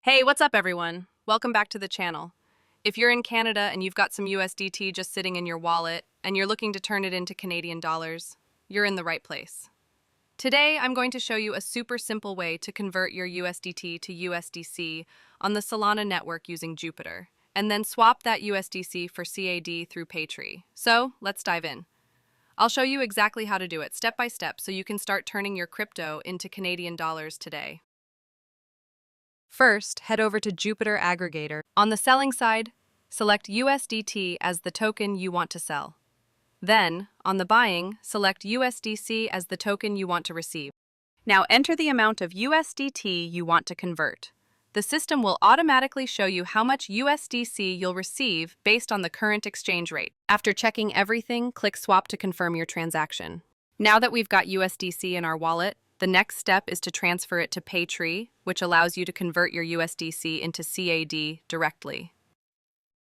Hey, what's up, everyone? Welcome back to the channel. If you're in Canada and you've got some USDT just sitting in your wallet and you're looking to turn it into Canadian dollars, you're in the right place. Today, I'm going to show you a super simple way to convert your USDT to USDC on the Solana network using Jupiter, and then swap that USDC for CAD through PayTrie. So, let's dive in. I'll show you exactly how to do it step by step so you can start turning your crypto into Canadian dollars today. First, head over to Jupiter Aggregator. On the selling side, select USDT as the token you want to sell. Then, on the buying, select USDC as the token you want to receive. Now enter the amount of USDT you want to convert. The system will automatically show you how much USDC you'll receive based on the current exchange rate. After checking everything, click Swap to confirm your transaction. Now that we've got USDC in our wallet, the next step is to transfer it to PayTrie, which allows you to convert your USDC into CAD directly.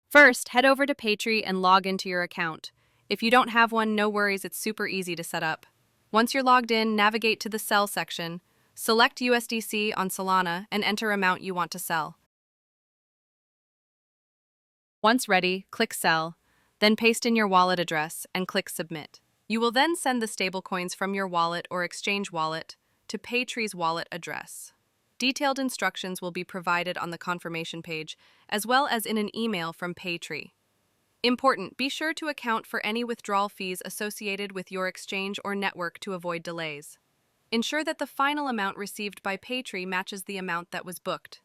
First, head over to PayTrie and log into your account. If you don't have one, no worries, it's super easy to set up. Once you're logged in, navigate to the Sell section, select USDC on Solana, and enter amount you want to sell. Once ready, click Sell, then paste in your wallet address and click Submit. You will then send the stablecoins from your wallet or exchange wallet to PayTrie's wallet address. Detailed instructions will be provided on the confirmation page, as well as in an email from PayTrie. Important, be sure to account for any withdrawal fees associated with your exchange or network to avoid delays. Ensure that the final amount received by PayTrie matches the amount that was booked.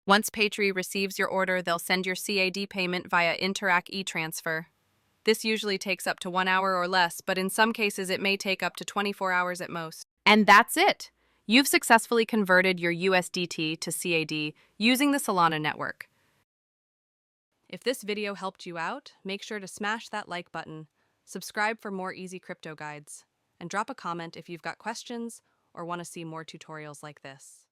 Once PayTrie receives your order, they'll send your CAD payment via Interac e-transfer. This usually takes up to 1 hour or less, but in some cases it may take up to 24 hours at most. And that's it! You've successfully converted your USDT to CAD using the Solana network. If this video helped you out, make sure to smash that like button, subscribe for more easy crypto guides, and drop a comment if you've got questions or want to see more tutorials like this.